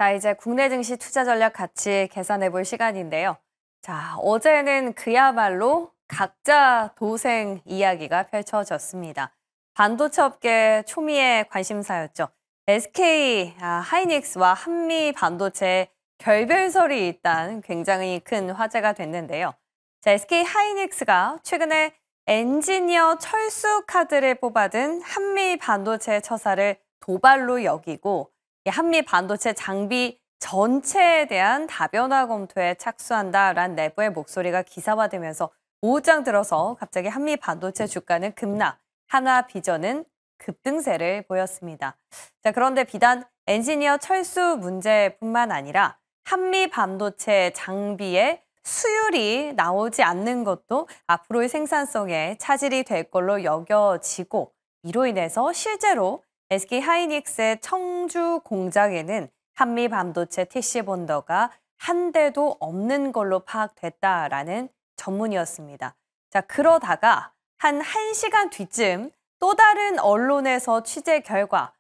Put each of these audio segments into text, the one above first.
자, 이제 국내 증시 투자 전략 같이 계산해 볼 시간인데요. 자, 어제는 그야말로 각자 도생 이야기가 펼쳐졌습니다. 반도체 업계 초미의 관심사였죠. SK 하이닉스와 한미 반도체 결별설이 일단 굉장히 큰 화제가 됐는데요. 자, SK 하이닉스가 최근에 엔지니어 철수 카드를 뽑아든 한미 반도체 처사를 도발로 여기고 한미 반도체 장비 전체에 대한 다변화 검토에 착수한다라는 내부의 목소리가 기사화되면서 오후장 들어서 갑자기 한미 반도체 주가는 급락, 한화비전은 급등세를 보였습니다. 자, 그런데 비단 엔지니어 철수 문제뿐만 아니라 한미 반도체 장비의 수율이 나오지 않는 것도 앞으로의 생산성에 차질이 될 걸로 여겨지고, 이로 인해서 실제로 SK 하이닉스의 청주 공장에는 한미 반도체 TC 본더가 한 대도 없는 걸로 파악됐다라는 전문이었습니다. 자, 그러다가 한 1시간 뒤쯤 또 다른 언론에서 취재 결과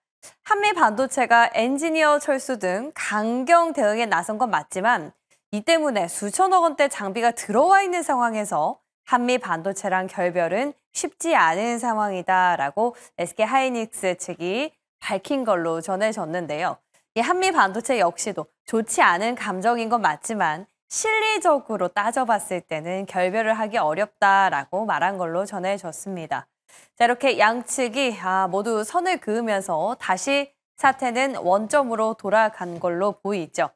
한미 반도체가 엔지니어 철수 등 강경 대응에 나선 건 맞지만 이 때문에 수천억 원대 장비가 들어와 있는 상황에서 한미 반도체랑 결별은 쉽지 않은 상황이다라고 SK 하이닉스 측이 밝힌 걸로 전해졌는데요. 이 한미 반도체 역시도 좋지 않은 감정인 건 맞지만 실리적으로 따져봤을 때는 결별을 하기 어렵다라고 말한 걸로 전해졌습니다. 자, 이렇게 양측이 모두 선을 그으면서 다시 사태는 원점으로 돌아간 걸로 보이죠.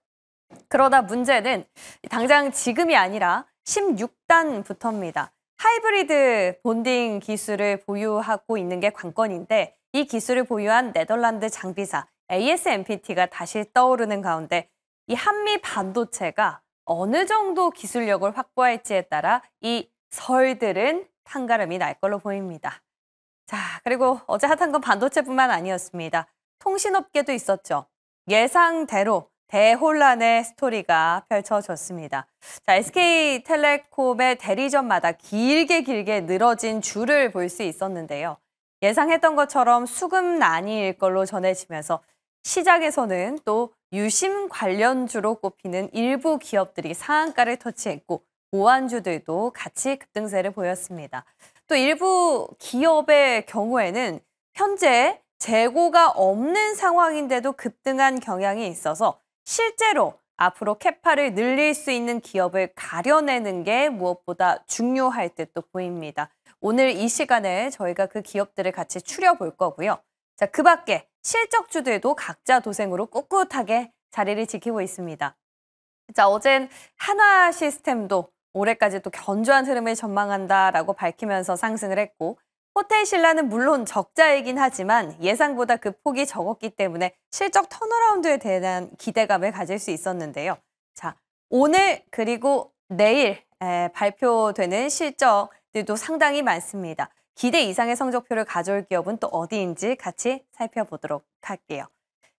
그러다 문제는 당장 지금이 아니라 16단부터입니다. 하이브리드 본딩 기술을 보유하고 있는 게 관건인데, 이 기술을 보유한 네덜란드 장비사 ASMPT가 다시 떠오르는 가운데 이 한미 반도체가 어느 정도 기술력을 확보할지에 따라 이 설들은 판가름이 날 걸로 보입니다. 자, 그리고 어제 핫한 건 반도체뿐만 아니었습니다. 통신업계도 있었죠. 예상대로 대혼란의 스토리가 펼쳐졌습니다. 자, SK텔레콤의 대리점마다 길게 늘어진 줄을 볼 수 있었는데요. 예상했던 것처럼 수급난일 걸로 전해지면서 시장에서는 또 유심 관련주로 꼽히는 일부 기업들이 상한가를 터치했고, 보안주들도 같이 급등세를 보였습니다. 또 일부 기업의 경우에는 현재 재고가 없는 상황인데도 급등한 경향이 있어서 실제로 앞으로 캐파를 늘릴 수 있는 기업을 가려내는 게 무엇보다 중요할 듯도 보입니다. 오늘 이 시간에 저희가 그 기업들을 같이 추려볼 거고요. 자, 그 밖에 실적주들도 각자 도생으로 꿋꿋하게 자리를 지키고 있습니다. 자, 어젠 한화시스템도 올해까지 또 견조한 흐름을 전망한다라고 밝히면서 상승을 했고, 호텔신라는 물론 적자이긴 하지만 예상보다 그 폭이 적었기 때문에 실적 턴어라운드에 대한 기대감을 가질 수 있었는데요. 자, 오늘 그리고 내일 발표되는 실적들도 상당히 많습니다. 기대 이상의 성적표를 가져올 기업은 또 어디인지 같이 살펴보도록 할게요.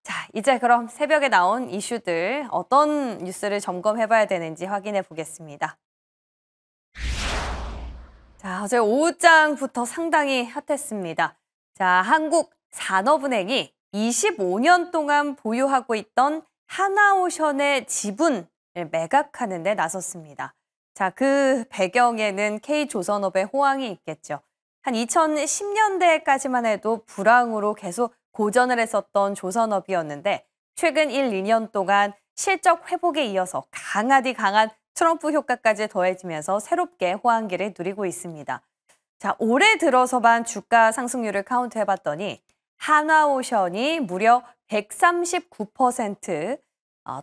자, 이제 그럼 새벽에 나온 이슈들 어떤 뉴스를 점검해봐야 되는지 확인해 보겠습니다. 자, 어제 오후장부터 상당히 핫했습니다. 자, 한국산업은행이 25년 동안 보유하고 있던 하나오션의 지분을 매각하는 데 나섰습니다. 자, 그 배경에는 K조선업의 호황이 있겠죠. 한 2010년대까지만 해도 불황으로 계속 고전을 했었던 조선업이었는데 최근 1, 2년 동안 실적 회복에 이어서 강한 트럼프 효과까지 더해지면서 새롭게 호황기를 누리고 있습니다. 자, 올해 들어서만 주가 상승률을 카운트해봤더니 하나오션이 무려 139%,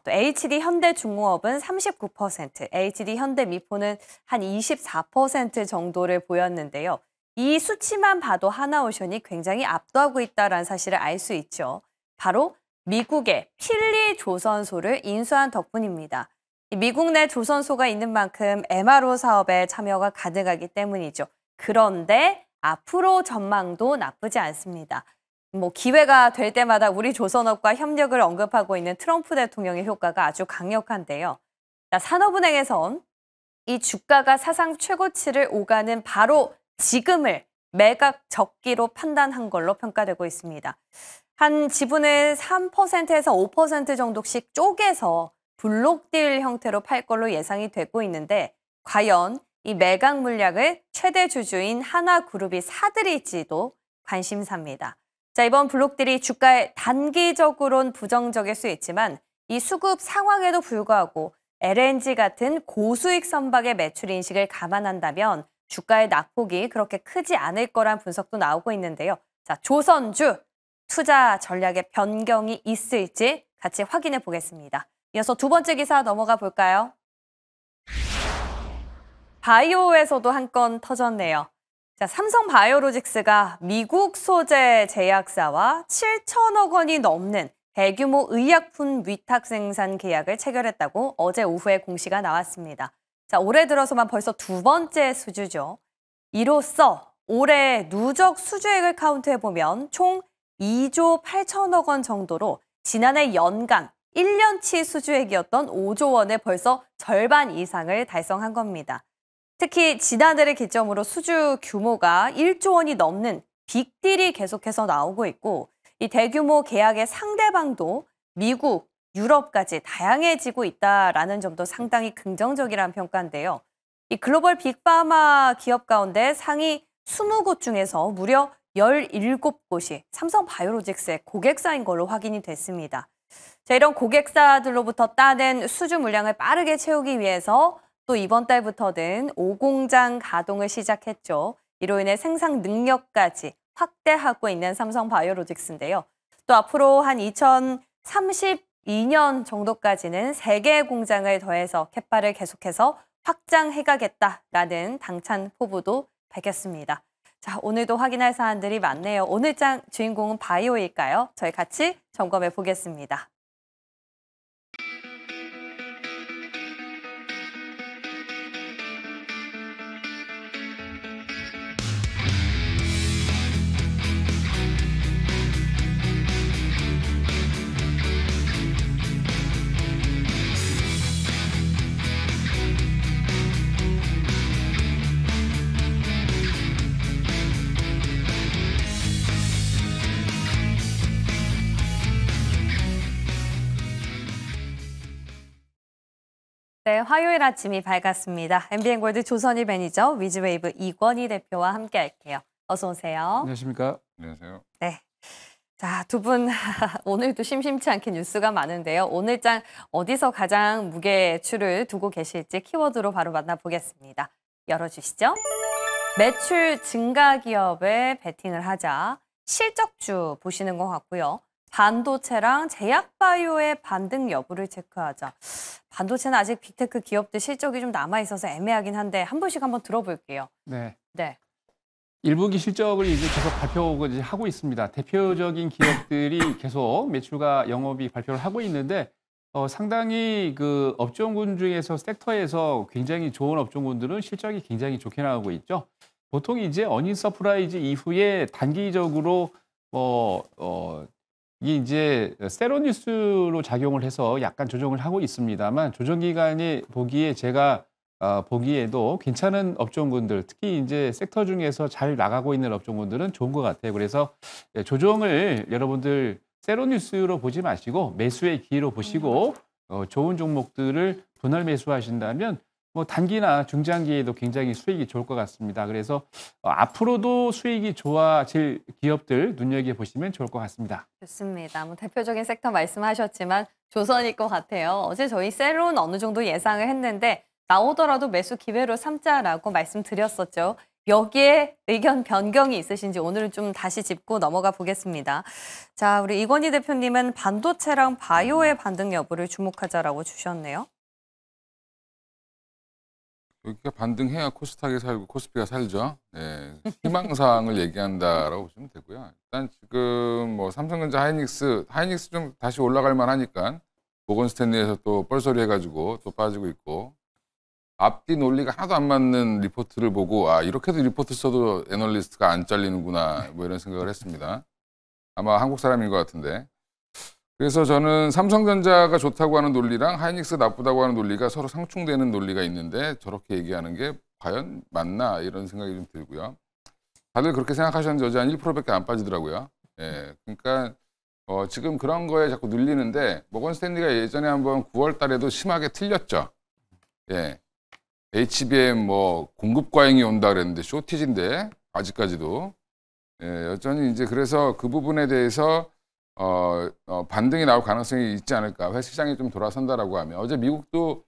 또 HD 현대중공업은 39%, HD 현대미포는 한 24% 정도를 보였는데요. 이 수치만 봐도 하나오션이 굉장히 압도하고 있다는 사실을 알 수 있죠. 바로 미국의 필리조선소를 인수한 덕분입니다. 미국 내 조선소가 있는 만큼 MRO 사업에 참여가 가능하기 때문이죠. 그런데 앞으로 전망도 나쁘지 않습니다. 기회가 될 때마다 우리 조선업과 협력을 언급하고 있는 트럼프 대통령의 효과가 아주 강력한데요. 자, 산업은행에선 이 주가가 사상 최고치를 오가는 바로 지금을 매각 적기로 판단한 걸로 평가되고 있습니다. 한 지분을 3%에서 5% 정도씩 쪼개서 블록딜 형태로 팔 걸로 예상이 되고 있는데 과연 이 매각 물량을 최대 주주인 하나그룹이 사들일지도 관심사입니다. 자, 이번 블록딜이 주가에 단기적으론 부정적일 수 있지만 이 수급 상황에도 불구하고 LNG 같은 고수익 선박의 매출 인식을 감안한다면 주가의 낙폭이 그렇게 크지 않을 거란 분석도 나오고 있는데요. 자, 조선주 투자 전략의 변경이 있을지 같이 확인해 보겠습니다. 이어서 두 번째 기사 넘어가 볼까요? 바이오에서도 한 건 터졌네요. 자, 삼성바이오로직스가 미국 소재 제약사와 7천억 원이 넘는 대규모 의약품 위탁 생산 계약을 체결했다고 어제 오후에 공시가 나왔습니다. 자, 올해 들어서만 벌써 두 번째 수주죠. 이로써 올해 누적 수주액을 카운트해보면 총 2조 8천억 원 정도로 지난해 연간 1년치 수주액이었던 5조 원의 벌써 절반 이상을 달성한 겁니다. 특히 지난해를 기점으로 수주 규모가 1조 원이 넘는 빅딜이 계속해서 나오고 있고 이 대규모 계약의 상대방도 미국, 유럽까지 다양해지고 있다라는 점도 상당히 긍정적이라는 평가인데요. 이 글로벌 빅파마 기업 가운데 상위 20곳 중에서 무려 17곳이 삼성바이오로직스의 고객사인 걸로 확인이 됐습니다. 자, 이런 고객사들로부터 따낸 수주 물량을 빠르게 채우기 위해서 또 이번 달부터는 5공장 가동을 시작했죠. 이로 인해 생산 능력까지 확대하고 있는 삼성바이오로직스인데요. 또 앞으로 한 2032년 정도까지는 3개의 공장을 더해서 캣바를 계속해서 확장해가겠다라는 당찬 포부도 밝혔습니다. 자, 오늘도 확인할 사안들이 많네요. 오늘장 주인공은 바이오일까요? 저희 같이 점검해 보겠습니다. 네, 화요일 아침이 밝았습니다. MBN골드 조선일 매니저 위즈웨이브 이권희 대표와 함께 할게요. 어서 오세요. 안녕하십니까? 안녕하세요. 네. 자, 두 분 오늘도 심심치 않게 뉴스가 많은데요. 오늘장 어디서 가장 무게추를 두고 계실지 키워드로 바로 만나보겠습니다. 열어주시죠. 매출 증가 기업에 베팅을 하자 실적주 보시는 것 같고요. 반도체랑 제약바이오의 반등 여부를 체크하자. 반도체는 아직 빅테크 기업들 실적이 좀 남아있어서 애매하긴 한데 한 분씩 한번 들어볼게요. 네. 네. 1분기 실적을 이제 계속 발표를 하고 있습니다. 대표적인 기업들이 계속 매출과 영업이익 발표를 하고 있는데 상당히 그 업종군 중에서 섹터에서 굉장히 좋은 업종군들은 실적이 굉장히 좋게 나오고 있죠. 보통 이제 어닝 서프라이즈 이후에 단기적으로 이게 이제 세로뉴스로 작용을 해서 약간 조정을 하고 있습니다만 조정 기간이 보기에 제가 보기에도 괜찮은 업종군들, 특히 이제 섹터 중에서 잘 나가고 있는 업종군들은 좋은 것 같아요. 그래서 조정을 여러분들 세로뉴스로 보지 마시고 매수의 기회로 보시고 좋은 종목들을 분할 매수하신다면 뭐 단기나 중장기에도 굉장히 수익이 좋을 것 같습니다. 그래서 앞으로도 수익이 좋아질 기업들 눈여겨보시면 좋을 것 같습니다. 좋습니다. 뭐 대표적인 섹터 말씀하셨지만 조선일 것 같아요. 어제 저희 셀론 어느 정도 예상을 했는데 나오더라도 매수 기회로 삼자라고 말씀드렸었죠. 여기에 의견 변경이 있으신지 오늘은 좀 다시 짚고 넘어가 보겠습니다. 자, 우리 이권희 대표님은 반도체랑 바이오의 반등 여부를 주목하자라고 주셨네요. 여기가 반등해야 코스닥이 살고 코스피가 살죠. 네, 희망사항을 얘기한다라고 보시면 되고요. 일단 지금 뭐 삼성전자 하이닉스 좀 다시 올라갈 만하니까 모건 스탠리에서 또 뻘소리 해가지고 또 빠지고 있고 앞뒤 논리가 하나도 안 맞는 리포트를 보고 아 이렇게도 리포트 써도 애널리스트가 안 잘리는구나 뭐 이런 생각을 했습니다. 아마 한국 사람인 것 같은데. 그래서 저는 삼성전자가 좋다고 하는 논리랑 하이닉스 나쁘다고 하는 논리가 서로 상충되는 논리가 있는데 저렇게 얘기하는 게 과연 맞나 이런 생각이 좀 들고요. 다들 그렇게 생각하셨는데 어제 한 1%밖에 안 빠지더라고요. 예, 그러니까 지금 그런 거에 자꾸 눌리는데 모건 스탠리가 예전에 한번 9월 달에도 심하게 틀렸죠. 예. HBM 뭐 공급 과잉이 온다 그랬는데 쇼티지인데 아직까지도 예, 여전히 이제 그래서 그 부분에 대해서 반등이 나올 가능성이 있지 않을까. 시장이 좀 돌아선다라고 하면 어제 미국도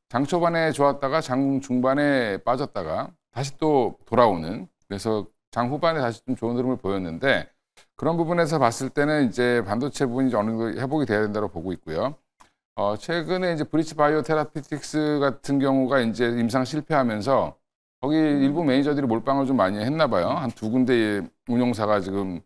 장 초반에 좋았다가 장 중반에 빠졌다가 다시 또 돌아오는 그래서 장 후반에 다시 좀 좋은 흐름을 보였는데 그런 부분에서 봤을 때는 이제 반도체 부분이 어느 정도 회복이 돼야 된다고 보고 있고요. 최근에 이제 브리치 바이오 테라피틱스 같은 경우가 이제 임상 실패하면서 거기 일부 매니저들이 몰빵을 좀 많이 했나 봐요. 한 2군데의 운용사가 지금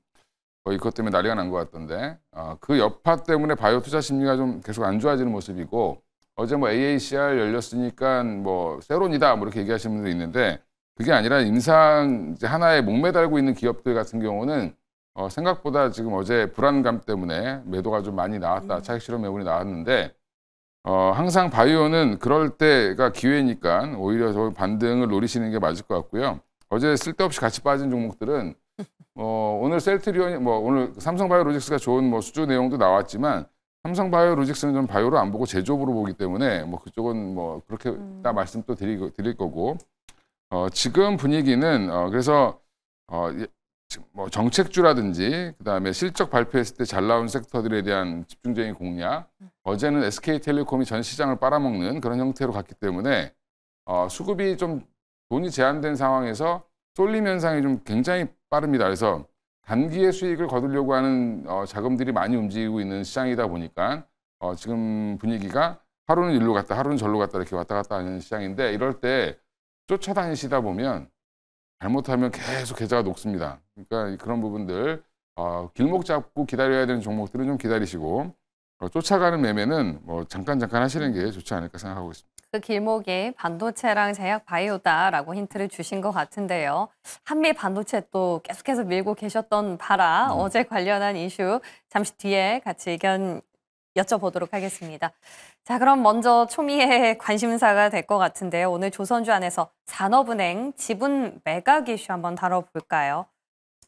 거의 그것 때문에 난리가 난 것 같던데 그 여파 때문에 바이오 투자 심리가 좀 계속 안 좋아지는 모습이고 어제 뭐 AACR 열렸으니까 뭐 세론이다 뭐 이렇게 얘기하시는 분도 있는데 그게 아니라 임상 이제 하나에 목매달고 있는 기업들 같은 경우는 생각보다 지금 어제 불안감 때문에 매도가 좀 많이 나왔다. 차익 실현 매물이 나왔는데 항상 바이오는 그럴 때가 기회니까 오히려 저 반등을 노리시는 게 맞을 것 같고요. 어제 쓸데없이 같이 빠진 종목들은 오늘 셀트리온이 뭐 오늘 삼성바이오로직스가 좋은 뭐 수주 내용도 나왔지만 삼성바이오로직스는 좀 바이오로 안 보고 제조업으로 보기 때문에 뭐 그쪽은 뭐 그렇게 딱 말씀 또 드릴 거고 지금 분위기는 그래서 뭐 정책주라든지 그다음에 실적 발표했을 때 잘 나온 섹터들에 대한 집중적인 공략 어제는 SK텔레콤이 전 시장을 빨아먹는 그런 형태로 갔기 때문에 수급이 좀 돈이 제한된 상황에서 쏠림 현상이 좀 굉장히 빠릅니다. 그래서 단기의 수익을 거두려고 하는 자금들이 많이 움직이고 있는 시장이다 보니까 지금 분위기가 하루는 일로 갔다 하루는 절로 갔다 이렇게 왔다 갔다 하는 시장인데 이럴 때 쫓아다니시다 보면 잘못하면 계속 계좌가 녹습니다. 그러니까 그런 부분들 길목 잡고 기다려야 되는 종목들은 좀 기다리시고 쫓아가는 매매는 뭐 잠깐 하시는 게 좋지 않을까 생각하고 있습니다. 그 길목이 반도체랑 제약 바이오다라고 힌트를 주신 것 같은데요. 한미 반도체 또 계속해서 밀고 계셨던 바라 어제 관련한 이슈 잠시 뒤에 같이 의견 여쭤보도록 하겠습니다. 자, 그럼 먼저 초미의 관심사가 될 것 같은데요. 오늘 조선주 안에서 산업은행 지분 매각 이슈 한번 다뤄볼까요?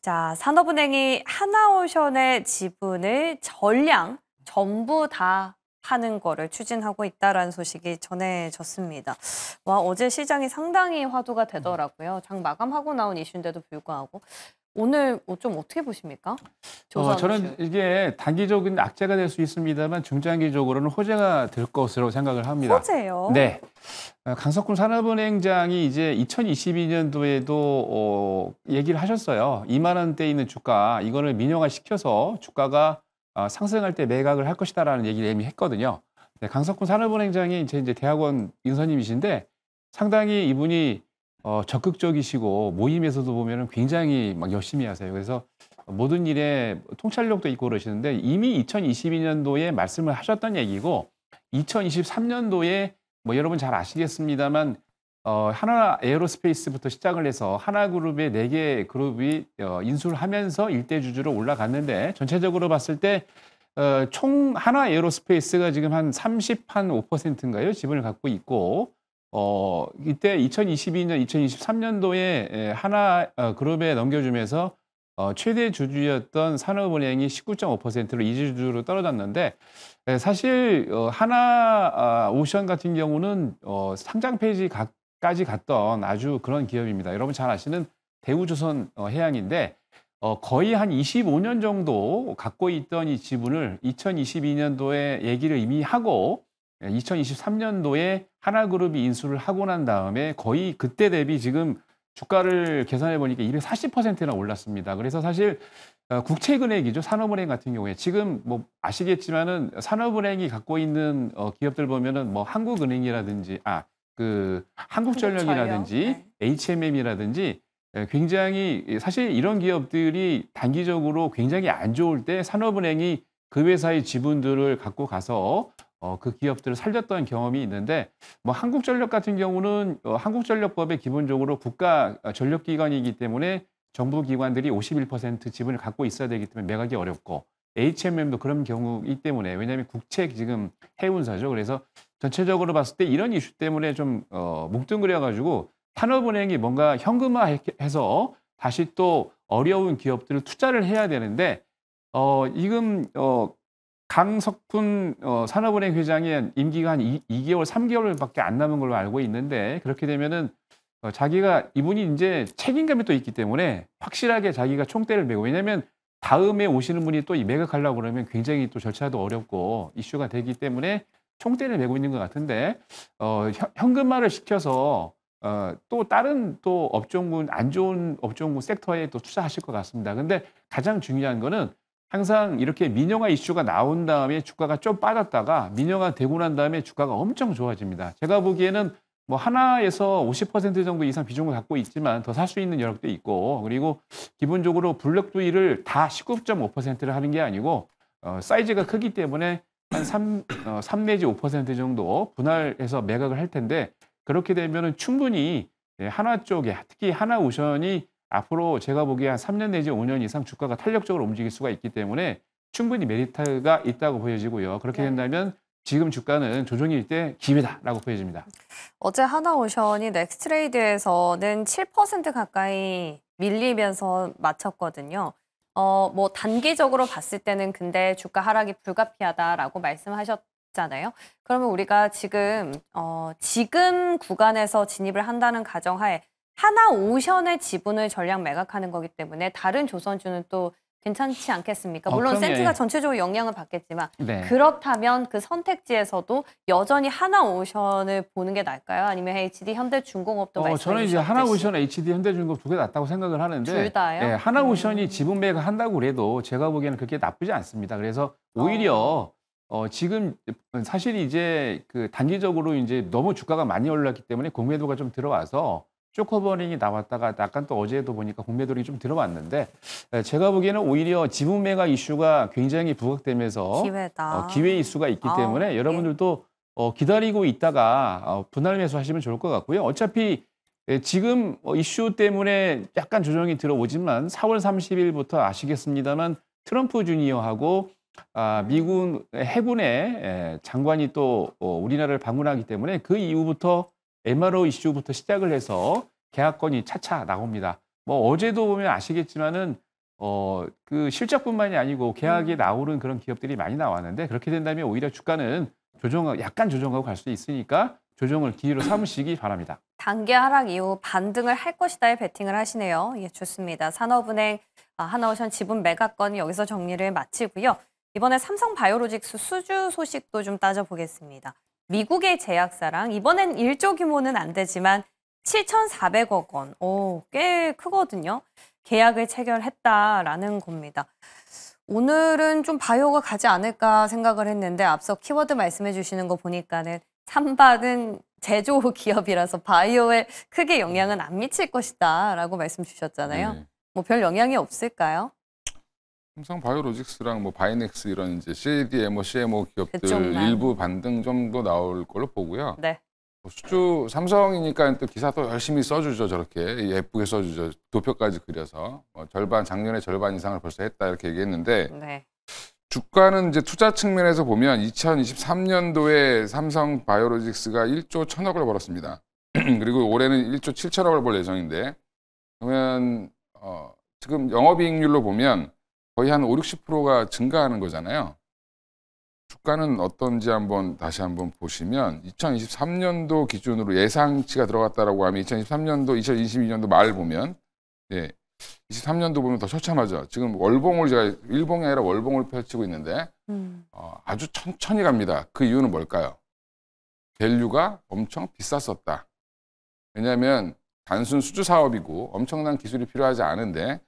자, 산업은행이 하나오션의 지분을 전부 다 하는 거를 추진하고 있다라는 소식이 전해졌습니다. 와, 어제 시장이 상당히 화두가 되더라고요. 장 마감하고 나온 이슈인데도 불구하고. 오늘 좀 어떻게 보십니까? 저는 이게 단기적인 악재가 될 수 있습니다만 중장기적으로는 호재가 될 것으로 생각을 합니다. 호재요? 네. 강석훈 산업은행장이 이제 2022년도에도 얘기를 하셨어요. 2만 원대에 있는 주가 이거를 민영화시켜서 주가가 상승할 때 매각을 할 것이다라는 얘기를 이미 했거든요. 네, 강석훈 산업은행장이 이제 대학원 인선님이신데 상당히 이분이 적극적이시고 모임에서도 보면은 굉장히 막 열심히 하세요. 그래서 모든 일에 통찰력도 있고 그러시는데 이미 2022년도에 말씀을 하셨던 얘기고 2023년도에 뭐 여러분 잘 아시겠습니다만 하나 에어로스페이스부터 시작을 해서 하나그룹의 4개 그룹이 인수를 하면서 일대 주주로 올라갔는데 전체적으로 봤을 때 총 하나 에어로스페이스가 지금 한 5%인가요? 지분을 갖고 있고 이때 2022년, 2023년도에 하나 그룹에 넘겨주면서 최대 주주였던 산업은행이 19.5%로 이주주로 떨어졌는데 사실 하나 오션 같은 경우는 상장 폐지까지 갔던 아주 그런 기업입니다. 여러분 잘 아시는 대우조선 해양인데 거의 한 25년 정도 갖고 있던 이 지분을 2022년도에 얘기를 이미 하고 2023년도에 하나그룹이 인수를 하고 난 다음에 거의 그때 대비 지금 주가를 계산해 보니까 240%나 올랐습니다. 그래서 사실 국채금액이죠. 산업은행 같은 경우에 지금 뭐 아시겠지만은 산업은행이 갖고 있는 기업들 보면은 뭐 한국은행이라든지 한국전력이라든지 HMM이라든지 굉장히 사실 이런 기업들이 단기적으로 굉장히 안 좋을 때 산업은행이 그 회사의 지분들을 갖고 가서 그 기업들을 살렸던 경험이 있는데 뭐 한국전력 같은 경우는 한국전력법에 기본적으로 국가 전력기관이기 때문에 정부 기관들이 51% 지분을 갖고 있어야 되기 때문에 매각이 어렵고 HMM도 그런 경우이기 때문에 왜냐하면 국채 지금 해운사죠. 그래서 전체적으로 봤을 때 이런 이슈 때문에 좀 뭉뚱그려가지고 산업은행이 뭔가 현금화해서 다시 또 어려운 기업들을 투자를 해야 되는데 지금 강석훈 산업은행 회장의 임기가 한 2개월, 3개월밖에 안 남은 걸로 알고 있는데 그렇게 되면은 자기가 이분이 이제 책임감이 또 있기 때문에 확실하게 자기가 총대를 메고 왜냐하면 다음에 오시는 분이 또 매각하려고 그러면 굉장히 또 절차도 어렵고 이슈가 되기 때문에 총대를 메고 있는 것 같은데 현금화를 시켜서 또 다른 또 업종군 안 좋은 업종군 섹터에 또 투자하실 것 같습니다. 근데 가장 중요한 거는 항상 이렇게 민영화 이슈가 나온 다음에 주가가 좀 빠졌다가 민영화 되고 난 다음에 주가가 엄청 좋아집니다. 제가 보기에는 뭐 하나에서 50% 정도 이상 비중을 갖고 있지만 더 살 수 있는 여력도 있고 그리고 기본적으로 블록주의를 다 19.5%를 하는 게 아니고 사이즈가 크기 때문에 한 3 내지 5% 정도 분할해서 매각을 할 텐데 그렇게 되면은 충분히 하나 쪽에 특히 하나오션이 앞으로 제가 보기에 한 3년 내지 5년 이상 주가가 탄력적으로 움직일 수가 있기 때문에 충분히 메리트가 있다고 보여지고요. 그렇게 된다면 지금 주가는 조정일 때 기회다라고 보여집니다. 어제 하나오션이 넥스트레이드에서는 7% 가까이 밀리면서 마쳤거든요. 뭐 단기적으로 봤을 때는 근데 주가 하락이 불가피하다라고 말씀하셨잖아요. 그러면 우리가 지금 구간에서 진입을 한다는 가정하에 하나오션의 지분을 전량 매각하는 거기 때문에 다른 조선주는 또 괜찮지 않겠습니까? 물론 그럼요. 센트가 예. 전체적으로 영향을 받겠지만 네. 그렇다면 그 선택지에서도 여전히 하나오션을 보는 게 나을까요? 아니면 HD 현대중공업도 말씀해 저는 이제 주셨듯이 하나오션, HD, 현대중공업 두 개 낫다고 생각을 하는데 둘 다요? 예, 하나오션이 지분 매각한다고 그래도 제가 보기에는 그렇게 나쁘지 않습니다. 그래서 오히려 지금 사실 이제 그 단기적으로 이제 너무 주가가 많이 올랐기 때문에 공매도가 좀 들어와서 쇼커버닝이 나왔다가 약간 또 어제도 보니까 공매도이 좀 들어왔는데 제가 보기에는 오히려 지분 매각 이슈가 굉장히 부각되면서 기회다. 기회 이슈가 있기 때문에 예. 여러분들도 기다리고 있다가 분할 매수하시면 좋을 것 같고요. 어차피 지금 이슈 때문에 약간 조정이 들어오지만 4월 30일부터 아시겠습니다만 트럼프 주니어하고 미군 해군의 장관이 또 우리나라를 방문하기 때문에 그 이후부터 MRO 이슈부터 시작을 해서 계약건이 차차 나옵니다. 뭐 어제도 보면 아시겠지만은 그 실적뿐만이 아니고 계약이 나오는 그런 기업들이 많이 나왔는데 그렇게 된다면 오히려 주가는 약간 조정하고 갈 수 있으니까 조정을 기회로 삼으시기 바랍니다. 단기 하락 이후 반등을 할 것이다에 베팅을 하시네요. 예, 좋습니다. 산업은행 하나오션 지분 매각건 여기서 정리를 마치고요. 이번에 삼성바이오로직스 수주 소식도 좀 따져보겠습니다. 미국의 제약사랑 이번엔 1조 규모는 안 되지만 7,400억 원, 꽤 크거든요. 계약을 체결했다라는 겁니다. 오늘은 좀 바이오가 가지 않을까 생각을 했는데 앞서 키워드 말씀해 주시는 거 보니까는 삼박은 제조 기업이라서 바이오에 크게 영향은 안 미칠 것이다 라고 말씀 주셨잖아요. 네. 뭐 별 영향이 없을까요? 삼성 바이오로직스랑 뭐 바이넥스 이런 이제 CDMO, CMO 기업들 그쪽만. 일부 반등 정도 나올 걸로 보고요. 네. 수주 삼성이니까 또 기사도 열심히 써주죠. 저렇게 예쁘게 써주죠. 도표까지 그려서 작년에 절반 이상을 벌써 했다 이렇게 얘기했는데 네. 주가는 이제 투자 측면에서 보면 2023년도에 삼성 바이오로직스가 1조 1,000억을 벌었습니다. 그리고 올해는 1조 7천억을 벌 예정인데 그러면 지금 영업이익률로 보면 거의 한 50~60%가 증가하는 거잖아요. 주가는 어떤지 다시 한번 보시면 2023년도 기준으로 예상치가 들어갔다라고 하면 2023년도, 2022년도 말 보면 23년도 보면 더 처참하죠. 지금 월봉을 제가 일봉이 아니라 월봉을 펼치고 있는데 아주 천천히 갑니다. 그 이유는 뭘까요? 밸류가 엄청 비쌌었다. 왜냐하면 단순 수주 사업이고 엄청난 기술이 필요하지 않은데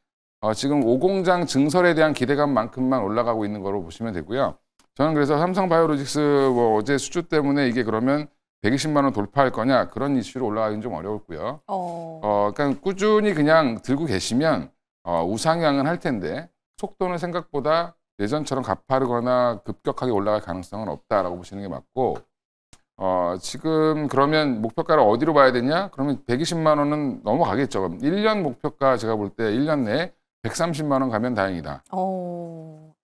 지금 5공장 증설에 대한 기대감만큼만 올라가고 있는 거로 보시면 되고요. 저는 그래서 삼성바이오로직스 어제 수주 때문에 이게 그러면 120만 원 돌파할 거냐 그런 이슈로 올라가기는 좀 어려웠고요. 그러니까 꾸준히 그냥 들고 계시면 우상향은 할 텐데 속도는 생각보다 예전처럼 가파르거나 급격하게 올라갈 가능성은 없다라고 보시는 게 맞고 지금 그러면 목표가를 어디로 봐야 되냐? 그러면 120만 원은 넘어가겠죠. 그럼 1년 목표가 제가 볼 때 1년 내에 130만 원 가면 다행이다.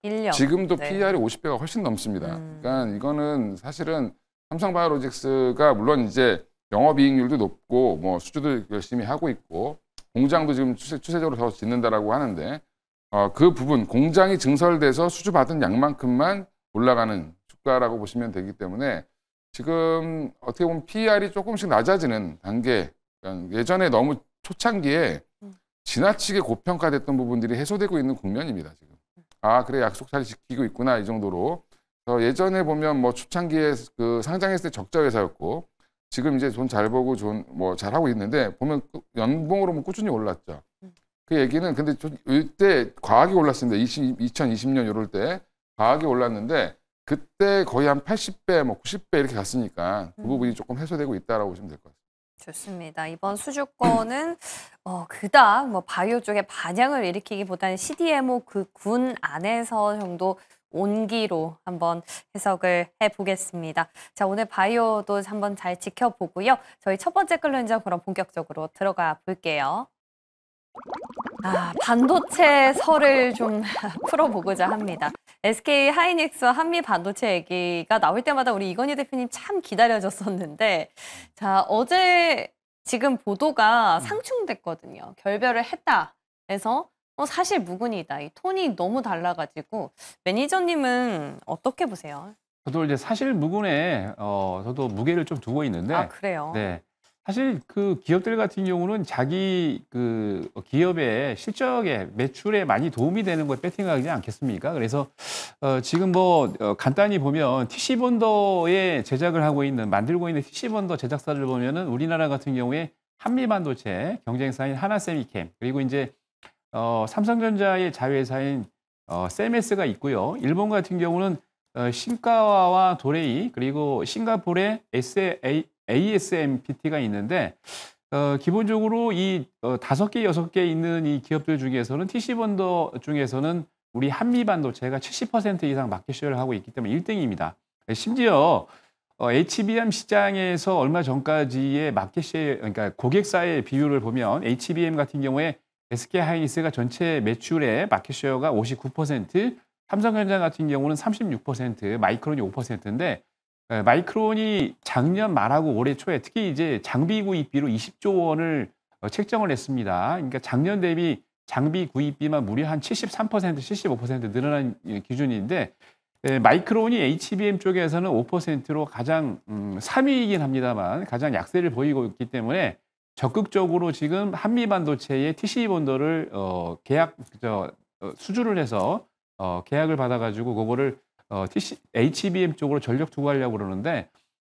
1년. 지금도 네. PER이 50배가 훨씬 넘습니다. 그러니까 이거는 사실은 삼성바이오로직스가 물론 이제 영업이익률도 높고 뭐 수주도 열심히 하고 있고 공장도 지금 추세적으로 더 짓는다라고 하는데 그 부분 공장이 증설돼서 수주받은 양만큼만 올라가는 주가라고 보시면 되기 때문에 지금 어떻게 보면 PER이 조금씩 낮아지는 단계. 그러니까 예전에 너무 초창기에 지나치게 고평가됐던 부분들이 해소되고 있는 국면입니다. 지금. 그래 약속 잘 지키고 있구나 이 정도로. 예전에 보면 뭐 초창기에 그 상장했을 때 적자 회사였고 지금 이제 돈 잘 벌고 뭐 잘하고 있는데 보면 연봉으로 뭐 꾸준히 올랐죠. 그 얘기는 근데 이때 과하게 올랐습니다. 2020년 이럴 때 과하게 올랐는데 그때 거의 한 80배, 뭐 90배 이렇게 갔으니까 그 부분이 조금 해소되고 있다라고 보시면 될 것 같습니다. 좋습니다. 이번 수주권은 그닥 뭐 바이오 쪽에 반향을 일으키기보다는 CDMO 그 군 안에서 정도 온기로 한번 해석을 해보겠습니다. 자, 오늘 바이오도 한번 잘 지켜보고요. 저희 첫 번째 클론전 그럼 본격적으로 들어가 볼게요. 반도체 설을 좀 풀어보고자 합니다. SK 하이닉스와 한미 반도체 얘기가 나올 때마다 우리 이건희 대표님 참 기다려졌었는데, 자, 어제 지금 보도가 상충됐거든요. 결별을 했다 해서 사실 무근이다. 이 톤이 너무 달라가지고 매니저님은 어떻게 보세요? 저도 이제 사실 무근에 저도 무게를 좀 두고 있는데, 그래요? 네. 사실 그 기업들 같은 경우는 자기 그 기업의 실적에 매출에 많이 도움이 되는 거에 배팅하지 않겠습니까? 그래서 지금 뭐 간단히 보면 TC 본더에 제작을 하고 있는 만들고 있는 TC 본더 제작사를 보면은 우리나라 같은 경우에 한미 반도체 경쟁사인 하나세미캠 그리고 이제 삼성전자의 자회사인 세메스가 있고요. 일본 같은 경우는 신카와와 도레이 그리고 싱가포르의 ASMPT가 있는데 기본적으로 이 5개, 6개 있는 이 기업들 중에서는 TC 본더 중에서는 우리 한미 반도체가 70% 이상 마켓쉐어를 하고 있기 때문에 1등입니다. 심지어 HBM 시장에서 얼마 전까지의 마켓쉐어, 그러니까 고객사의 비율을 보면 HBM 같은 경우에 SK 하이닉스가 전체 매출의 마켓쉐어가 59%, 삼성전자 같은 경우는 36%, 마이크론이 5%인데 마이크론이 작년 말하고 올해 초에 특히 이제 장비 구입비로 20조 원을 책정을 했습니다. 그러니까 작년 대비 장비 구입비만 무려 한 73%, 75% 늘어난 기준인데 마이크론이 HBM 쪽에서는 5%로 가장 3위이긴 합니다만 가장 약세를 보이고 있기 때문에 적극적으로 지금 한미 반도체의 TC 본더를 수주를 해서 계약을 받아가지고 그거를 HBM 쪽으로 전력 투구하려고 그러는데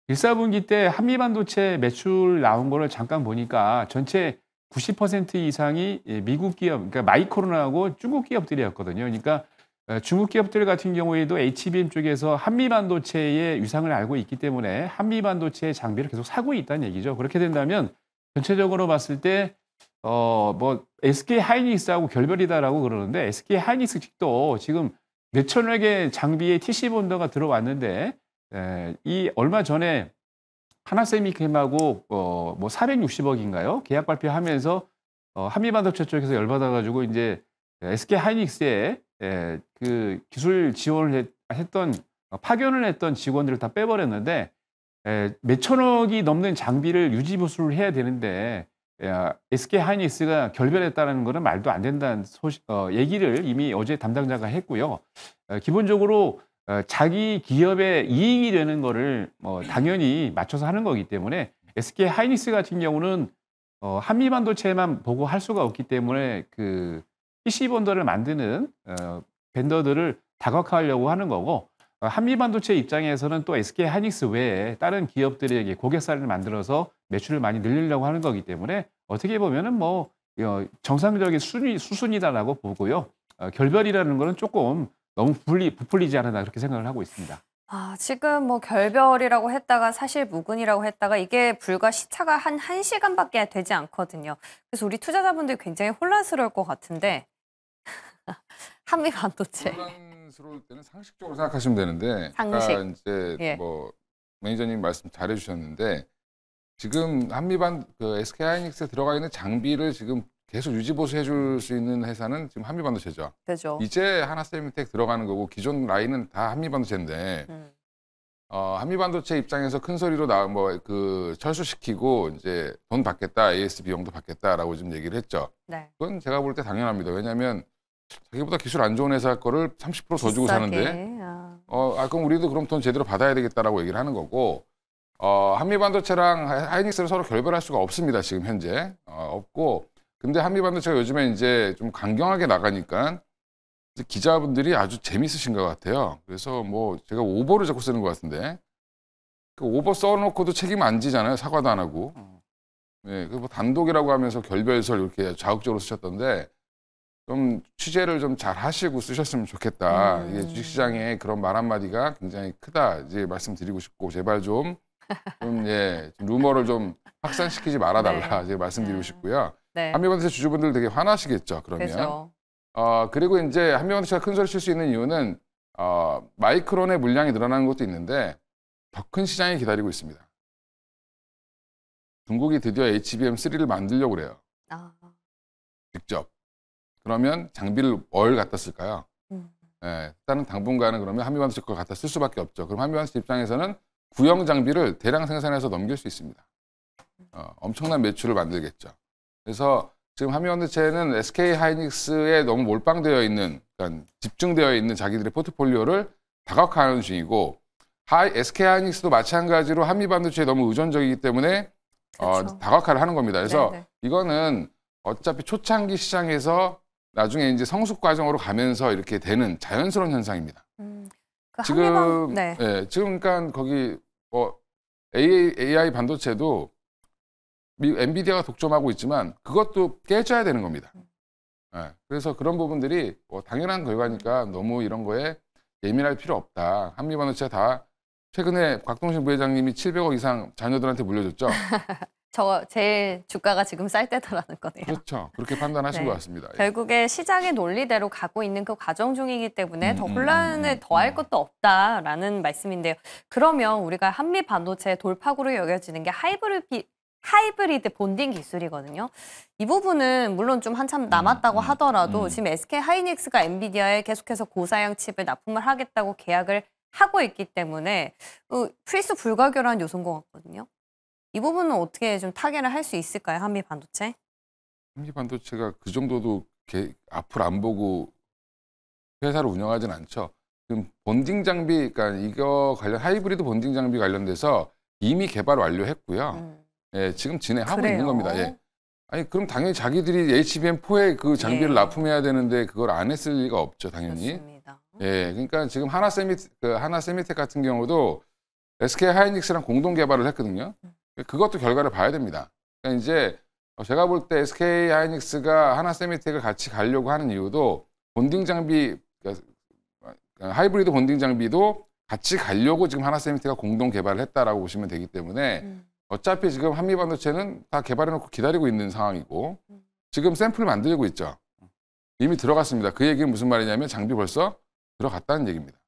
1사분기 때 한미 반도체 매출 나온 거를 잠깐 보니까 전체 90% 이상이 미국 기업, 그러니까 마이크론하고 중국 기업들이었거든요. 그러니까 중국 기업들 같은 경우에도 HBM 쪽에서 한미 반도체의 위상을 알고 있기 때문에 한미 반도체 장비를 계속 사고 있다는 얘기죠. 그렇게 된다면 전체적으로 봤을 때 뭐 SK 하이닉스하고 결별이다라고 그러는데 SK 하이닉스 측도 지금 몇천여 개 장비에 TC 본더가 들어왔는데 이 얼마 전에 하나세미캠하고 뭐 460억인가요? 계약 발표하면서 한미 반도체 쪽에서 열받아가지고 이제 SK 하이닉스에 그 기술 지원을 했던 파견을 했던 직원들을 다 빼버렸는데 몇천억이 넘는 장비를 유지 보수를 해야 되는데 SK 하이닉스가 결별했다는 것은 말도 안 된다는 얘기를 이미 어제 담당자가 했고요. 기본적으로 자기 기업의 이익이 되는 거를 당연히 맞춰서 하는 거기 때문에 SK 하이닉스 같은 경우는 한미 반도체만 보고 할 수가 없기 때문에 그 PC 본더를 만드는 벤더들을 다각화하려고 하는 거고 한미 반도체 입장에서는 또 SK 하이닉스 외에 다른 기업들에게 고객사를 만들어서 매출을 많이 늘리려고 하는 거기 때문에 어떻게 보면은 뭐 정상적인 수순이다라고 보고요. 결별이라는 거는 조금 너무 부풀리지 않았나 그렇게 생각을 하고 있습니다. 지금 뭐 결별이라고 했다가 사실 무근이라고 했다가 이게 불과 시차가 한 1시간밖에 되지 않거든요. 그래서 우리 투자자분들이 굉장히 혼란스러울 것 같은데 한미 반도체. 혼란스러울 때는 상식적으로 생각하시면 되는데 상식. 아까 이제 뭐 매니저님 말씀 잘해 주셨는데 지금 그 SK 하이닉스에 들어가 있는 장비를 지금 계속 유지 보수해 줄 수 있는 회사는 지금 한미 반도체죠. 그죠. 이제 하나세미텍 들어가는 거고 기존 라인은 다 한미 반도체인데 한미 반도체 입장에서 큰 소리로 그 철수시키고 이제 돈 받겠다, AS 비용도 받겠다라고 지금 얘기를 했죠. 네. 그건 제가 볼 때 당연합니다. 왜냐하면 자기보다 기술 안 좋은 회사 거를 30%더 주고 사는데 비싸게. 그럼 우리도 그럼 돈 제대로 받아야 되겠다라고 얘기를 하는 거고 한미반도체랑 하이닉스를 서로 결별할 수가 없습니다. 지금 현재 없고 근데 한미반도체가 요즘에 이제 좀 강경하게 나가니까 이제 기자분들이 아주 재밌으신 것 같아요. 그래서 뭐 제가 오버를 자꾸 쓰는 것 같은데 그 오버 써놓고도 책임 안 지잖아요. 사과도 안 하고. 네, 그 뭐 단독이라고 하면서 결별설 이렇게 자극적으로 쓰셨던데 좀 취재를 좀 잘 하시고 쓰셨으면 좋겠다. 이게 주식시장에 그런 말 한마디가 굉장히 크다. 이제 말씀드리고 싶고 제발 좀 루머를 좀 확산시키지 말아달라. 네. 이제 말씀드리고 싶고요. 네. 한미반도체 주주분들 되게 화나시겠죠. 그러면. 그죠. 그리고 이제 한미반도체가 큰 소리 칠 수 있는 이유는 마이크론의 물량이 늘어나는 것도 있는데 더 큰 시장이 기다리고 있습니다. 중국이 드디어 HBM3를 만들려고 그래요. 직접. 그러면 장비를 뭘 갖다 쓸까요? 일단은 당분간은 그러면 한미반도체 걸 갖다 쓸 수밖에 없죠. 그럼 한미반도체 입장에서는 구형 장비를 대량 생산해서 넘길 수 있습니다. 엄청난 매출을 만들겠죠. 그래서 지금 한미반도체는 SK 하이닉스에 너무 몰빵되어 있는, 그러니까 집중되어 있는 자기들의 포트폴리오를 다각화하는 중이고, SK 하이닉스도 마찬가지로 한미반도체에 너무 의존적이기 때문에 그렇죠. 다각화를 하는 겁니다. 그래서 네네. 이거는 어차피 초창기 시장에서 나중에 이제 성숙 과정으로 가면서 이렇게 되는 자연스러운 현상입니다. 그 지금 네. 지금 그러니까 거기 AI 반도체도 엔비디아가 독점하고 있지만 그것도 깨져야 되는 겁니다. 그래서 그런 부분들이 당연한 결과니까 너무 이런 거에 예민할 필요 없다. 한미 반도체가 다 최근에 곽동신 부회장님이 700억 이상 자녀들한테 물려줬죠. 저 제일 주가가 지금 쌀 때더라는 거네요. 그렇죠. 그렇게 판단하신 네. 것 같습니다. 결국에 시장의 논리대로 가고 있는 그 과정 중이기 때문에 더 혼란을 더할 것도 없다라는 말씀인데요. 그러면 우리가 한미 반도체의 돌파구로 여겨지는 게 하이브리드 본딩 기술이거든요. 이 부분은 물론 좀 한참 남았다고 하더라도 지금 SK 하이닉스가 엔비디아에 계속해서 고사양 칩을 납품을 하겠다고 계약을 하고 있기 때문에 필수 불가결한 요소인 것 같거든요. 이 부분은 어떻게 좀 타개를 할 수 있을까요, 한미 반도체? 한미 반도체가 그 정도도 앞을 안 보고 회사를 운영하진 않죠. 지금 본딩 장비, 그러니까 이거 관련 하이브리드 본딩 장비 관련돼서 이미 개발 완료했고요. 지금 진행하고 있는 겁니다. 아니 그럼 당연히 자기들이 HBM4에 그 장비를 납품해야 되는데 그걸 안 했을 리가 없죠, 당연히. 그렇습니다. 그러니까 지금 하나 세미텍 같은 경우도 SK 하이닉스랑 공동 개발을 했거든요. 그것도 결과를 봐야 됩니다. 그러니까 이제 제가 볼 때 SK 하이닉스가 하나 세미텍을 같이 가려고 하는 이유도 본딩 장비, 그러니까 하이브리드 본딩 장비도 같이 가려고 지금 하나 세미텍가 공동 개발을 했다라고 보시면 되기 때문에 어차피 지금 한미 반도체는 다 개발해놓고 기다리고 있는 상황이고 지금 샘플 만들고 있죠. 이미 들어갔습니다. 그 얘기는 무슨 말이냐면 장비 벌써 들어갔다는 얘기입니다.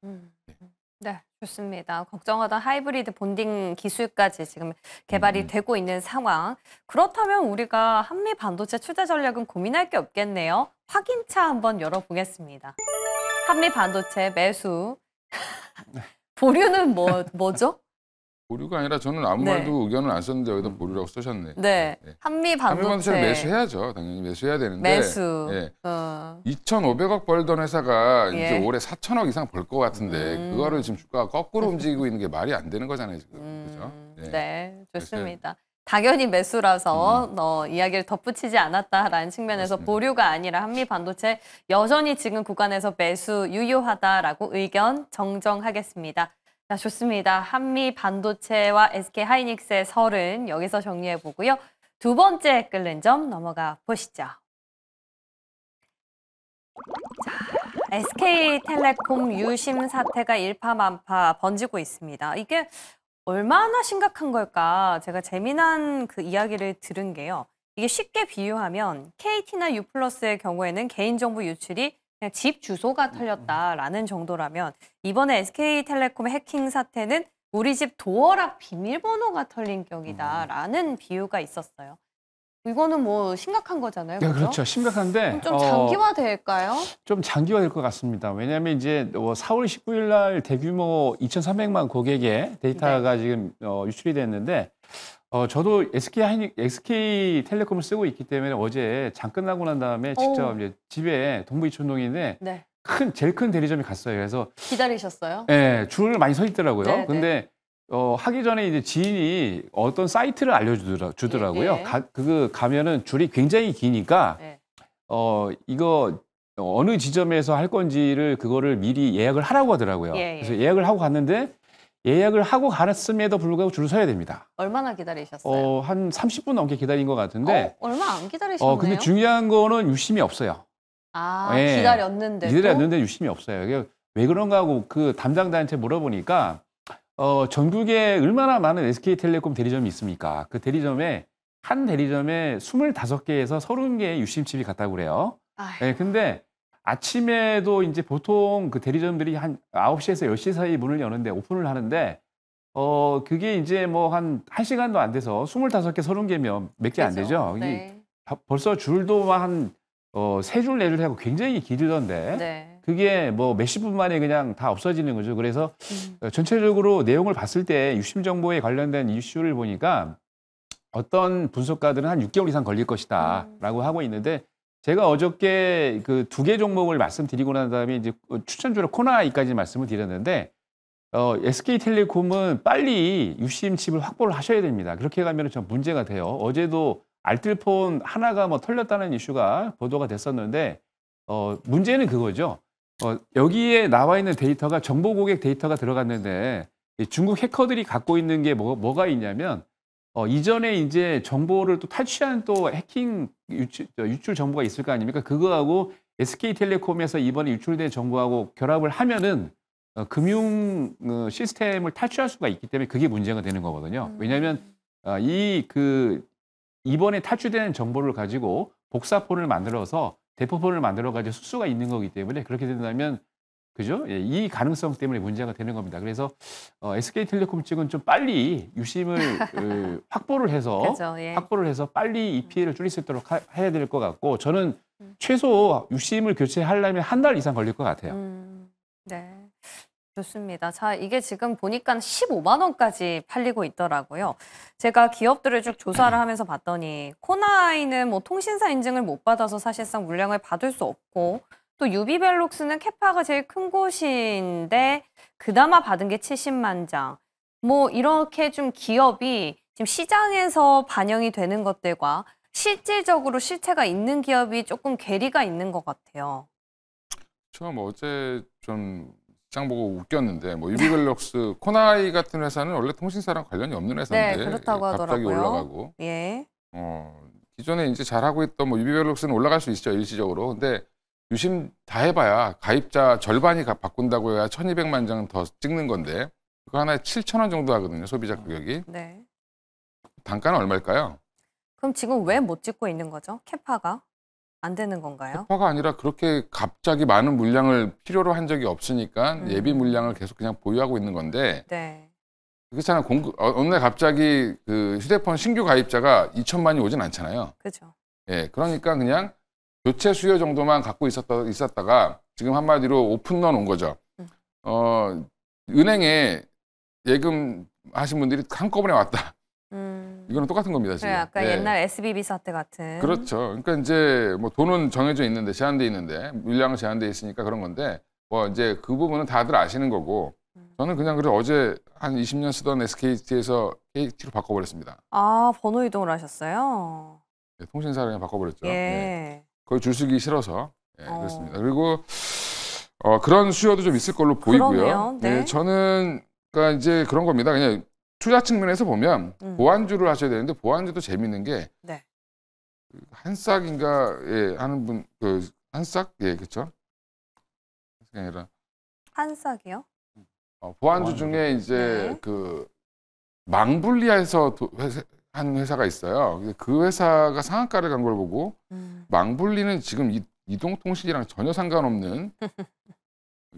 네, 좋습니다. 걱정하던 하이브리드 본딩 기술까지 지금 개발이 되고 있는 상황. 그렇다면 우리가 한미 반도체 투자 전략은 고민할 게 없겠네요. 확인차 한번 열어보겠습니다. 한미 반도체 매수. 보류는 뭐죠? 보류가 아니라 저는 아무 말도 의견을 안 썼는데 여기다 보류라고 쓰셨네. 네, 한미 반도체 매수해야죠. 당연히 매수해야 되는데. 매수. 2,500억 벌던 회사가 이제 올해 4,000억 이상 벌 것 같은데 그거를 지금 주가가 거꾸로 움직이고 있는 게 말이 안 되는 거잖아요, 지금. 그렇죠? 네, 좋습니다. 당연히 매수라서 이야기를 덧붙이지 않았다라는 측면에서 그렇습니다. 보류가 아니라 한미 반도체 여전히 지금 구간에서 매수 유효하다라고 의견 정정하겠습니다. 자, 좋습니다. 한미 반도체와 SK 하이닉스의 설은 여기서 정리해 보고요. 두 번째 끓는 점 넘어가 보시죠. 자, SK텔레콤 유심 사태가 일파만파 번지고 있습니다. 이게 얼마나 심각한 걸까? 제가 재미난 그 이야기를 들은 게요. 이게 쉽게 비유하면 KT나 유플러스의 경우에는 개인정보 유출이 그냥 집 주소가 털렸다라는 정도라면 이번에 SK텔레콤 해킹 사태는 우리 집 도어락 비밀번호가 털린 격이다라는 비유가 있었어요. 이거는 뭐 심각한 거잖아요. 네, 그죠? 그렇죠. 심각한데 좀 장기화될까요? 좀 장기화될 것 같습니다. 왜냐하면 이제 4월 19일 날 대규모 2,300만 고객의 데이터가 지금 유출이 됐는데 저도 SK텔레콤을 쓰고 있기 때문에 어제 장 끝나고 난 다음에 직접 이제 집에 동부이촌동인데 네. 제일 큰 대리점에 갔어요. 그래서 기다리셨어요? 예, 줄을 많이 서 있더라고요. 네, 근데 하기 전에 이제 지인이 어떤 사이트를 알려주더라고요. 예. 가면은 줄이 굉장히 기니까 네. 이거 어느 지점에서 할 건지를 그거를 미리 예약을 하라고 하더라고요. 예, 예. 그래서 예약을 하고 갔는데 예약을 하고 갔음에도 불구하고 줄을 서야 됩니다. 얼마나 기다리셨어요? 한 30분 넘게 기다린 것 같은데 얼마 안 기다리셨네요. 근데 중요한 거는 유심이 없어요. 예. 기다렸는데도? 기다렸는데 유심이 없어요. 이게 왜 그런가 하고 그 담당자한테 물어보니까 전국에 얼마나 많은 SK텔레콤 대리점이 있습니까? 그 대리점에 한 대리점에 25개에서 30개의 유심칩이 갔다고 그래요. 예, 근데 아침에도 이제 보통 그 대리점들이 한 9시에서 10시 사이 문을 여는데 오픈을 하는데 그게 이제 뭐 한 1시간도 안 돼서 25개, 30개면 몇 개 안 되죠. 이게 네. 벌써 줄도 한 3줄, 4줄 하고 굉장히 길던데 네. 그게 뭐 몇십 분 만에 그냥 다 없어지는 거죠. 그래서 전체적으로 내용을 봤을 때 유심 정보에 관련된 이슈를 보니까 어떤 분석가들은 한 6개월 이상 걸릴 것이다라고 하고 있는데 제가 어저께 그 2개 종목을 말씀드리고 난 다음에 이제 추천주로 코나이까지 말씀을 드렸는데 SK텔레콤은 빨리 유심 칩을 확보를 하셔야 됩니다. 그렇게 가면 좀 문제가 돼요. 어제도 알뜰폰 하나가 뭐 털렸다는 이슈가 보도가 됐었는데 문제는 그거죠. 여기에 나와 있는 데이터가 정보 고객 데이터가 들어갔는데 중국 해커들이 갖고 있는 게 뭐가 있냐면 이전에 이제 정보를 또 탈취한 또 해킹 유출 정보가 있을 거 아닙니까? 그거하고 SK텔레콤에서 이번에 유출된 정보하고 결합을 하면은 금융 시스템을 탈취할 수가 있기 때문에 그게 문제가 되는 거거든요. 왜냐하면 이번에 탈취된 정보를 가지고 복사폰을 만들어서 대포폰을 만들어 가지고 쓸 수가 있는 거기 때문에 그렇게 된다면 그죠? 예, 이 가능성 때문에 문제가 되는 겁니다. 그래서 SK텔레콤 측은 좀 빨리 유심을 확보를 해서 그죠, 예. 빨리 이 피해를 줄일 수 있도록 해야 될 것 같고 저는 최소 유심을 교체하려면 한 달 이상 걸릴 것 같아요. 네. 좋습니다. 자, 이게 지금 보니까 15만 원까지 팔리고 있더라고요. 제가 기업들을 쭉 조사를 하면서 봤더니 코나이는 뭐 통신사 인증을 못 받아서 사실상 물량을 받을 수 없고 또 유비벨록스는 캐파가 제일 큰 곳인데 그나마 받은 게 70만 장. 뭐 이렇게 좀 기업이 지금 시장에서 반영이 되는 것들과 실질적으로 실체가 있는 기업이 조금 괴리가 있는 것 같아요. 처음 어제 좀 시장 보고 웃겼는데 뭐 유비벨록스 코나이 같은 회사는 원래 통신사랑 관련이 없는 회사인데 네, 그렇다고 갑자기 하더라고요. 올라가고 예. 기존에 이제 잘하고 있던 뭐 유비벨록스는 올라갈 수 있죠 일시적으로. 근데 유심 다 해봐야 가입자 절반이 바꾼다고 해야 1,200만 장 더 찍는 건데 그거 하나에 7,000원 정도 하거든요 소비자 가격이. 네. 단가는 얼마일까요? 그럼 지금 왜 못 찍고 있는 거죠? 캐파가 안 되는 건가요? 캐파가 아니라 그렇게 갑자기 많은 물량을 필요로 한 적이 없으니까 예비 물량을 계속 그냥 보유하고 있는 건데 네. 그렇잖아요. 어느 날 갑자기 그 휴대폰 신규 가입자가 2천만이 오진 않잖아요. 그죠. 예, 그러니까 그냥 교체 수요 정도만 갖고 있었다가 지금 한마디로 오픈런 온 거죠. 은행에 예금 하신 분들이 한꺼번에 왔다. 이거는 똑같은 겁니다, 지금. 그래, 아까 예. 옛날 SBB 사태 같은. 그렇죠. 그러니까 이제 뭐 돈은 정해져 있는데 제한돼 있는데 물량은 제한돼 있으니까 그런 건데 뭐 이제 그 부분은 다들 아시는 거고 저는 그냥 그래서 어제 한 20년 쓰던 SKT에서 KT로 바꿔버렸습니다. 아, 번호 이동을 하셨어요? 네, 통신사를 그냥 바꿔버렸죠. 예. 네. 거의 줄 서기 싫어서 네, 어. 그렇습니다. 그리고 그런 수요도 좀 있을 걸로 보이고요. 그러네요. 네. 네, 저는 그러니까 이제 그런 겁니다. 그냥 투자 측면에서 보면 보안주를 하셔야 되는데 보안주도 재밌는 게 네. 한싹인가 예, 하는 분 그 한싹 예 그렇죠. 그게 아니라 한싹이요? 보안주 중에 이제 네. 그 망불리에서 한 회사가 있어요. 그 회사가 상한가를 간 걸 보고 망불리는 지금 이동통신이랑 전혀 상관없는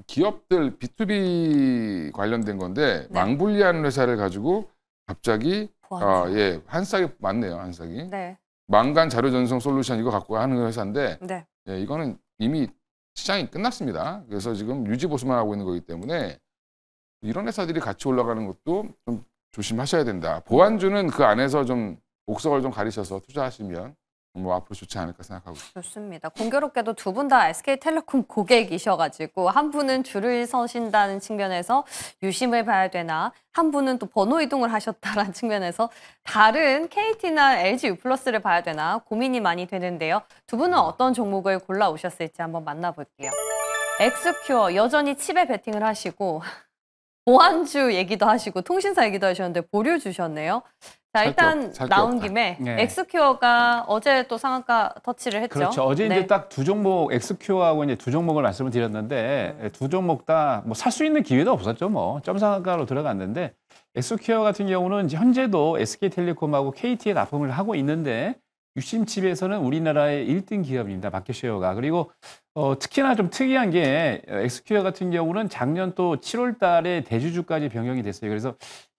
기업들 B2B 관련된 건데 네. 망불리하는 회사를 가지고 갑자기 보안주. 예 한싹이 맞네요 한싹이. 네. 망간 자료 전송 솔루션 이거 갖고 하는 회사인데 네. 예, 이거는 이미 시장이 끝났습니다. 그래서 지금 유지 보수만 하고 있는 거기 때문에 이런 회사들이 같이 올라가는 것도 좀 조심하셔야 된다. 보안주는 그 안에서 좀 옥석을 좀 가리셔서 투자하시면 뭐 앞으로 좋지 않을까 생각하고 있습니다. 좋습니다. 공교롭게도 두 분 다 SK텔레콤 고객이셔가지고 한 분은 줄을 서신다는 측면에서 유심을 봐야 되나 한 분은 또 번호 이동을 하셨다는 측면에서 다른 KT나 LG U+를 봐야 되나 고민이 많이 되는데요. 두 분은 어떤 종목을 골라오셨을지 한번 만나볼게요. 엑스큐어 여전히 칩에 베팅을 하시고 보안주 얘기도 하시고 통신사 얘기도 하셨는데 보류 주셨네요. 자, 일단 살게 나온 없다. 김에 네. 엑스큐어가 어제 또 상한가 터치를 했죠. 그렇죠. 어제 네. 이제 딱 두 종목 엑스큐어하고 이제 두 종목을 말씀을 드렸는데 두 종목 다 뭐 살 수 있는 기회도 없었죠. 뭐 점상가로 들어갔는데 엑스큐어 같은 경우는 이제 현재도 SK텔레콤하고 KT에 납품을 하고 있는데 유심칩에서는 우리나라의 1등 기업입니다. 마켓쉐어가. 그리고 특히나 좀 특이한 게 엑스큐어 같은 경우는 작년 또 7월 달에 대주주까지 변경이 됐어요. 그래서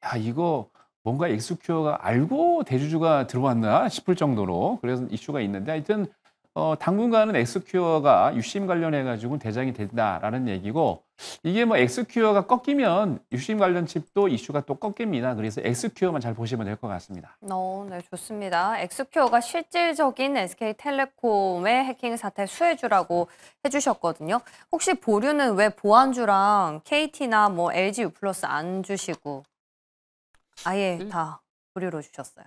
야, 이거 뭔가 엑스큐어가 알고 대주주가 들어왔나 싶을 정도로 그래서 이슈가 있는데 하여튼 당분간은 엑스큐어가 유심 관련해가지고 대장이 된다라는 얘기고 이게 뭐 엑스큐어가 꺾이면 유심 관련 칩도 이슈가 또 꺾입니다. 그래서 엑스큐어만 잘 보시면 될 것 같습니다. 네, 좋습니다. 엑스큐어가 실질적인 SK텔레콤의 해킹 사태 수혜주라고 해주셨거든요. 혹시 보류는 왜 보안주랑 KT나 뭐 LG U+ 안 주시고 아예 다 보류로 주셨어요?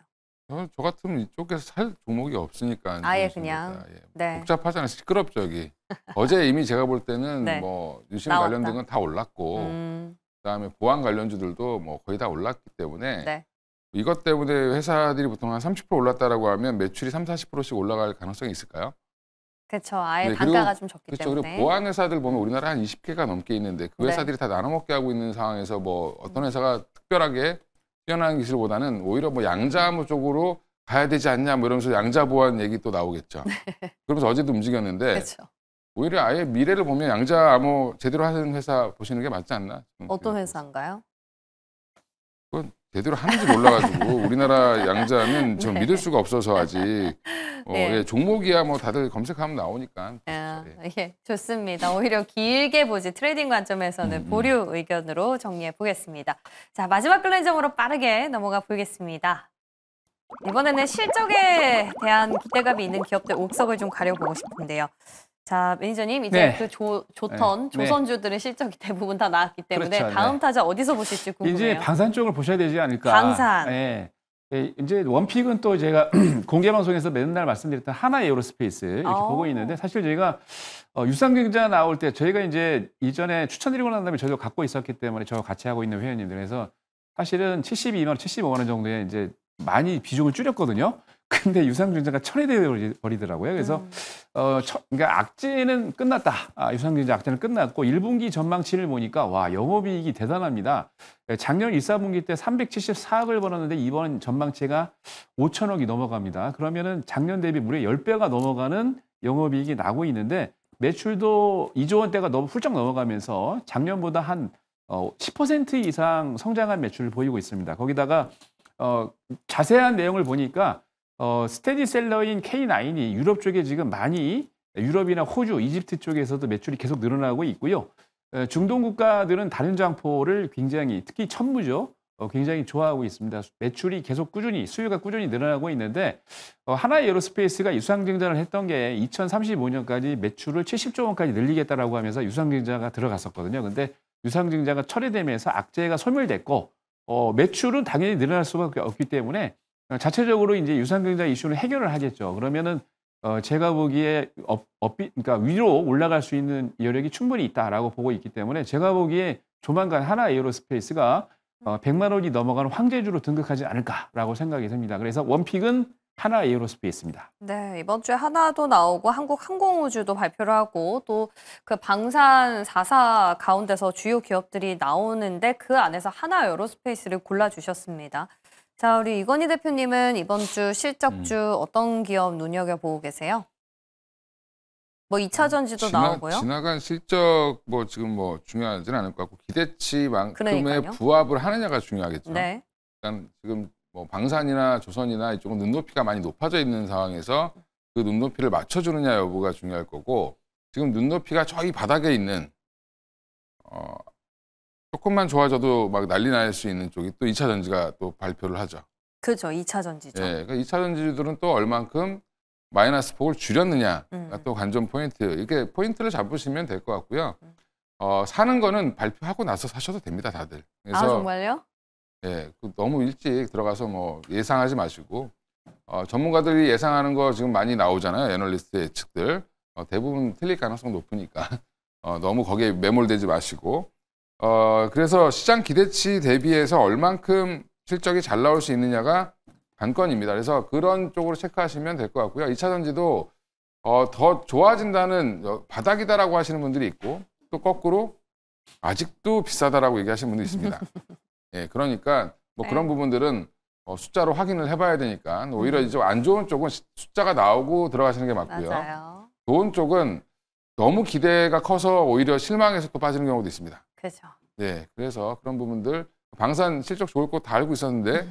저 같으면 이쪽에서 살 종목이 없으니까 아예 그렇습니다. 그냥. 예. 네. 복잡하잖아요. 시끄럽죠 여기. 어제 이미 제가 볼 때는 네. 뭐 유심 나왔다. 관련된 건 다 올랐고 그다음에 보안 관련주들도 뭐 거의 다 올랐기 때문에 네. 이것 때문에 회사들이 보통 한 30% 올랐다라고 하면 매출이 30~40%씩 올라갈 가능성이 있을까요? 그렇죠. 아예 네, 단가가 그리고 좀 적기 그렇죠. 때문에. 그리고 보안 회사들 보면 우리나라 한 20개가 넘게 있는데 그 네. 회사들이 다 나눠먹게 하고 있는 상황에서 뭐 어떤 회사가 특별하게 뛰어난 기술보다는 오히려 뭐 양자암호 쪽으로 가야 되지 않냐 뭐 이러면서 양자 보안 얘기 또 나오겠죠. 그러면서 어제도 움직였는데 그렇죠. 오히려 아예 미래를 보면 양자암호 제대로 하는 회사 보시는 게 맞지 않나? 어떤 회사인가요? 그건 제대로 하는지 몰라가지고 우리나라 양자는 좀 네. 믿을 수가 없어서 아직 네. 예, 종목이야 뭐 다들 검색하면 나오니까. 예, 좋습니다. 오히려 길게 보지 트레이딩 관점에서는 보류 의견으로 정리해 보겠습니다. 자, 마지막 클렌저으로 빠르게 넘어가 보겠습니다. 이번에는 실적에 대한 기대감이 있는 기업들 옥석을 좀 가려보고 싶은데요. 자, 매니저님 이제 네. 그 조선, 네. 조선주들은 실적이 대부분 다 나왔기 때문에 그렇죠. 다음 네. 타자 어디서 보실지 궁금해요. 이제 방산 쪽을 보셔야 되지 않을까. 방산. 예. 예, 이제 원픽은 또 제가 공개 방송에서 맨날 말씀드렸던 하나 에어로스페이스 이렇게 보고 있는데 사실 저희가 유상증자 나올 때 저희가 이제 이전에 추천드리고 난 다음에 저도 갖고 있었기 때문에 저와 같이 하고 있는 회원님들에서 사실은 72만 원, 75만 원 정도에 이제 많이 비중을 줄였거든요. 근데 유상증자가 천이 버리더라고요. 그래서 그러니까 악재는 끝났다. 유상증자 악재는 끝났고 1분기 전망치를 보니까 와 영업이익이 대단합니다. 작년 1, 4분기 때 374억을 벌었는데 이번 전망치가 5천억이 넘어갑니다. 그러면은 작년 대비 무려 10배가 넘어가는 영업이익이 나고 있는데 매출도 2조 원대가 훌쩍 넘어가면서 작년보다 한 10% 이상 성장한 매출을 보이고 있습니다. 거기다가 자세한 내용을 보니까 스테디셀러인 K9이 유럽 쪽에 지금 많이 유럽이나 호주, 이집트 쪽에서도 매출이 계속 늘어나고 있고요. 중동 국가들은 다른 장포를 굉장히 특히 천무죠. 굉장히 좋아하고 있습니다. 매출이 계속 꾸준히 수요가 꾸준히 늘어나고 있는데 하나 에어로스페이스가 유상증자를 했던 게 2035년까지 매출을 70조 원까지 늘리겠다라고 하면서 유상증자가 들어갔었거든요. 근데 유상증자가 철회되면서 악재가 소멸됐고 매출은 당연히 늘어날 수밖에 없기 때문에 자체적으로 이제 유상증자 이슈는 해결을 하겠죠. 그러면은 제가 보기에 그러니까 위로 올라갈 수 있는 여력이 충분히 있다라고 보고 있기 때문에 제가 보기에 조만간 하나 에어로스페이스가 100만 원이 넘어가는 황제주로 등극하지 않을까라고 생각이 듭니다. 그래서 원픽은 하나 에어로스페이스입니다. 네, 이번 주에 하나도 나오고 한국항공우주도 발표를 하고 또 그 방산 4사 가운데서 주요 기업들이 나오는데 그 안에서 하나 에어로스페이스를 골라주셨습니다. 자, 우리 이건희 대표님은 이번 주 실적주 어떤 기업 눈여겨보고 계세요? 뭐 2차 전지도 나오고요. 지나간 실적 뭐 지금 뭐 중요하지는 않을 것 같고 기대치만큼의 그러니까요. 부합을 하느냐가 중요하겠죠. 네. 일단 지금 뭐 방산이나 조선이나 이쪽은 눈높이가 많이 높아져 있는 상황에서 그 눈높이를 맞춰주느냐 여부가 중요할 거고 지금 눈높이가 저기 바닥에 있는 조금만 좋아져도 막 난리 날 수 있는 쪽이 또 2차 전지가 또 발표를 하죠. 그죠. 2차 전지죠. 예, 그러니까 2차 전지들은 또 얼만큼 마이너스 폭을 줄였느냐가 또 관전 포인트. 이렇게 포인트를 잡으시면 될 것 같고요. 사는 거는 발표하고 나서 사셔도 됩니다, 다들. 그래서 정말요? 예, 너무 일찍 들어가서 뭐 예상하지 마시고 전문가들이 예상하는 거 지금 많이 나오잖아요. 애널리스트 예측들. 대부분 틀릴 가능성 높으니까 너무 거기에 매몰되지 마시고 그래서 시장 기대치 대비해서 얼만큼 실적이 잘 나올 수 있느냐가 관건입니다. 그래서 그런 쪽으로 체크하시면 될 것 같고요. 2차 전지도 더 좋아진다는 바닥이다라고 하시는 분들이 있고 또 거꾸로 아직도 비싸다라고 얘기하시는 분도 있습니다. 예, 그러니까 뭐 그런 부분들은 숫자로 확인을 해봐야 되니까 오히려 이제 안 좋은 쪽은 숫자가 나오고 들어가시는 게 맞고요. 맞아요. 좋은 쪽은 너무 기대가 커서 오히려 실망해서 또 빠지는 경우도 있습니다. 그죠. 네, 그래서 그런 부분들 방산 실적 좋을 거 다 알고 있었는데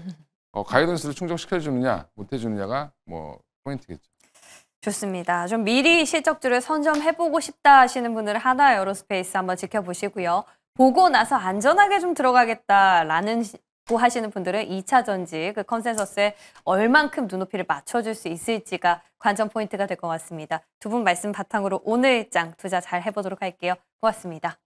가이던스를 충족시켜주느냐 못해주느냐가 뭐 포인트겠죠. 좋습니다. 좀 미리 실적들을 선점해보고 싶다 하시는 분들은 하나 에어로스페이스 한번 지켜보시고요. 보고 나서 안전하게 좀 들어가겠다라는 하시는 분들은 2차 전지 그 컨센서스에 얼만큼 눈높이를 맞춰줄 수 있을지가 관전 포인트가 될 것 같습니다. 두 분 말씀 바탕으로 오늘 장 투자 잘 해보도록 할게요. 고맙습니다.